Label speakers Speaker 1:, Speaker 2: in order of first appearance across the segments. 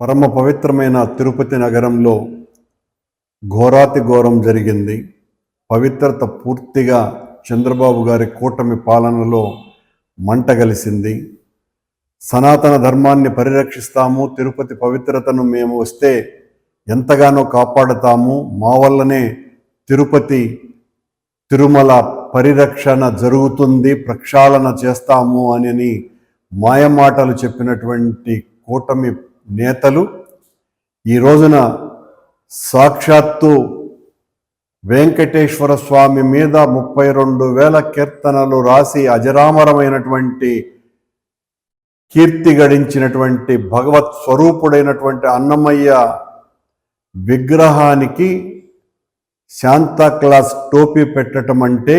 Speaker 1: పరమ పవిత్రమైన తిరుపతి నగరంలో ఘోరాతి ఘోరం జరిగింది. పవిత్రత పూర్తిగా చంద్రబాబు గారి కూటమి పాలనలో మంటగలిసింది. సనాతన ధర్మాన్ని పరిరక్షిస్తాము, తిరుపతి పవిత్రతను మేము వస్తే ఎంతగానో కాపాడుతాము, మా వల్లనే తిరుపతి తిరుమల పరిరక్షణ జరుగుతుంది, ప్రక్షాళన చేస్తాము అని మాయమాటలు చెప్పినటువంటి కూటమి నేతలు ఈ రోజున సాక్షాత్తు వెంకటేశ్వర స్వామి మీద 32,000 కీర్తనలు రాసి అజరామరమైనటువంటి కీర్తి గడించినటువంటి భగవత్ స్వరూపుడైనటువంటి అన్నమయ్య విగ్రహానికి శాంతాక్లాస్ టోపీ పెట్టడం అంటే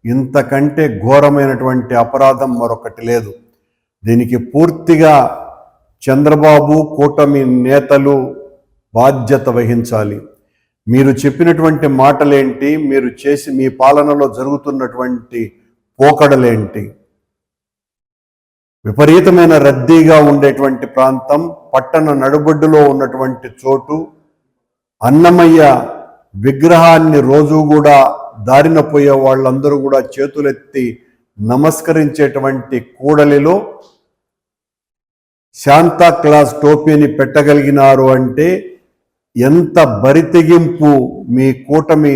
Speaker 1: ఇంతకంటే ఘోరమైనటువంటి అపరాధం మరొకటి లేదు. దీనికి పూర్తిగా చంద్రబాబు కూటమి నేతలు బాధ్యత వహించాలి. మీరు చెప్పినటువంటి మాటలేంటి, మీరు చేసి మీ పాలనలో జరుగుతున్నటువంటి పోకడలేంటి? విపరీతమైన రద్దీగా ఉండేటువంటి ప్రాంతం, పట్టణ నడుబొడ్డులో ఉన్నటువంటి చోటు, అన్నమయ్య విగ్రహాన్ని రోజు కూడా దారిన పోయే వాళ్ళందరూ కూడా చేతులెత్తి నమస్కరించేటువంటి కూడలిలో శాంతాక్లాస్ టోపీని పెట్టగలిగినారు అంటే ఎంత బరితెగింపు మీ కూటమి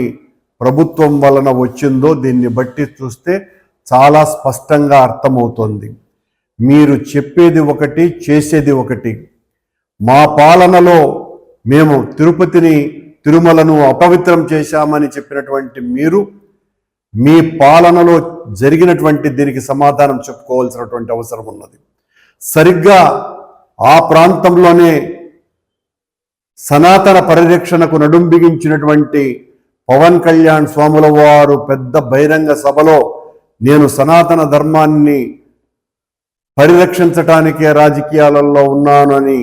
Speaker 1: ప్రభుత్వం వలన వచ్చిందో దీన్ని బట్టి చూస్తే చాలా స్పష్టంగా అర్థమవుతోంది. మీరు చెప్పేది ఒకటి, చేసేది ఒకటి. మా పాలనలో మేము తిరుమలను అపవిత్రం చేశామని చెప్పినటువంటి మీరు మీ పాలనలో జరిగినటువంటి దీనికి సమాధానం చెప్పుకోవాల్సినటువంటి అవసరం ఉన్నది. సరిగ్గా ఆ ప్రాంతంలోనే సనాతన పరిరక్షణకు నడుం బిగించినటువంటి పవన్ కళ్యాణ్ స్వాముల వారు పెద్ద బహిరంగ సభలో నేను సనాతన ధర్మాన్ని పరిరక్షించటానికే రాజకీయాలలో ఉన్నానని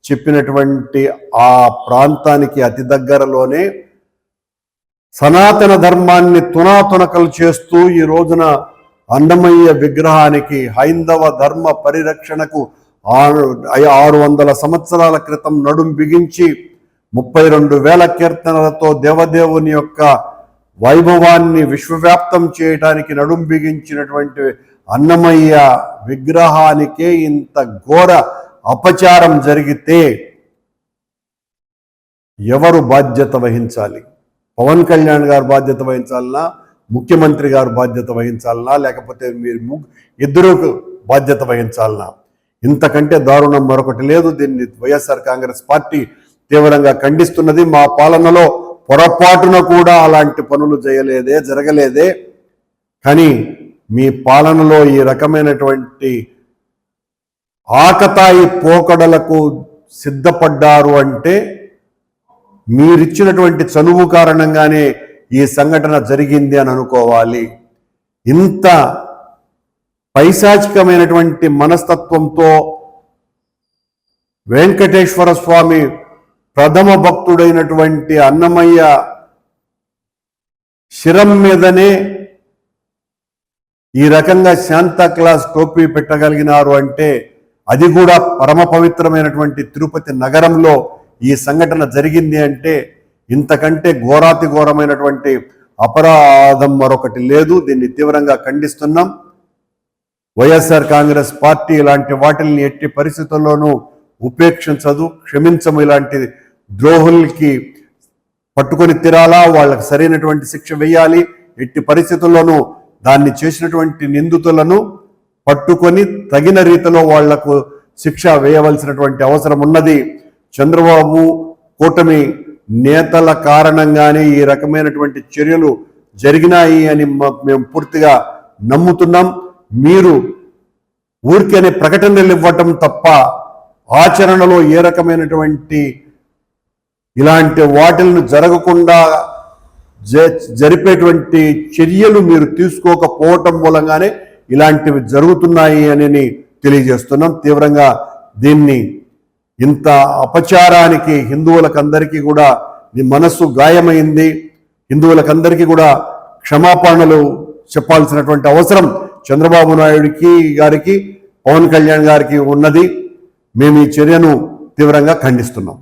Speaker 1: చెప్పినటువంటి ఆ ప్రాంతానికి అతి దగ్గరలోనే సనాతన ధర్మాన్ని తునాతునకలు చేస్తూ ఈ రోజున అన్నమయ్య విగ్రహానికి హైందవ ధర్మ పరిరక్షణకు 600 సంవత్సరాల క్రితం నడుం బిగించి 32,000 కీర్తనలతో దేవదేవుని యొక్క వైభవాన్ని విశ్వవ్యాప్తం చేయడానికి నడుం బిగించినటువంటి అన్నమయ్య విగ్రహానికే ఇంత ఘోర అపచారం జరిగితే ఎవరు బాధ్యత వహించాలి? పవన్ కళ్యాణ్ గారు బాధ్యత వహించాలనా, ముఖ్యమంత్రి గారు బాధ్యత వహించాలనా, లేకపోతే మీరు ఇద్దరు బాధ్యత వహించాలనా? ఇంతకంటే దారుణం మరొకటి లేదు. దీన్ని వైఎస్ఆర్ కాంగ్రెస్ పార్టీ తీవ్రంగా ఖండిస్తున్నది. మా పాలనలో పొరపాటున కూడా అలాంటి పనులు జరగలేదే. కానీ మీ పాలనలో ఈ రకమైనటువంటి ఆకతాయి పోకడలకు సిద్ధపడ్డారు అంటే మీరిచ్చినటువంటి చనువు కారణంగానే ఈ సంఘటన జరిగింది అని అనుకోవాలి. ఇంత పైశాచికమైనటువంటి మనస్తత్వంతో వెంకటేశ్వర స్వామి ప్రథమ భక్తుడైనటువంటి అన్నమయ్య శిరం మీదనే ఈ రకంగా శాంతాక్లాస్ టోపీ పెట్టగలిగినారు అంటే, అది కూడా పరమ పవిత్రమైనటువంటి తిరుపతి నగరంలో ఈ సంఘటన జరిగింది అంటే ఇంతకంటే ఘోరాతి ఘోరమైనటువంటి అపరాధం మరొకటి లేదు. దీన్ని తీవ్రంగా ఖండిస్తున్నాం. వైఎస్ఆర్ కాంగ్రెస్ పార్టీ ఇలాంటి వాటిల్ని ఎట్టి పరిస్థితుల్లోనూ ఉపేక్షించదు, క్షమించము. ఇలాంటి ద్రోహులకి పట్టుకొని తిరాలా, వాళ్ళకి సరైనటువంటి శిక్ష వేయాలి. ఎట్టి పరిస్థితుల్లోనూ దాన్ని చేసినటువంటి నిందితులను పట్టుకొని తగిన రీతిలో వాళ్లకు శిక్ష వేయవలసినటువంటి అవసరం ఉన్నది. చంద్రబాబు కూటమి నేతల కారణంగానే ఈ రకమైనటువంటి చర్యలు జరిగినాయి అని మేము పూర్తిగా నమ్ముతున్నాం. మీరు ఊరికేనే ప్రకటనలు ఇవ్వటం తప్ప ఆచరణలో ఏ రకమైనటువంటి ఇలాంటి వాటిలను జరగకుండా జరిపేటువంటి చర్యలు మీరు తీసుకోకపోవటం మూలంగానే ఇలాంటివి జరుగుతున్నాయి అని తెలియజేస్తున్నాం. తీవ్రంగా దీన్ని ఇంత అపచారానికి హిందువులకందరికీ కూడా మనస్సు గాయమైంది. హిందువులకందరికీ కూడా క్షమాపణలు చెప్పాల్సినటువంటి అవసరం చంద్రబాబు నాయుడికి గారికి, పవన్ కళ్యాణ్ గారికి ఉన్నది. మేము ఈ చర్యను తీవ్రంగా ఖండిస్తున్నాం.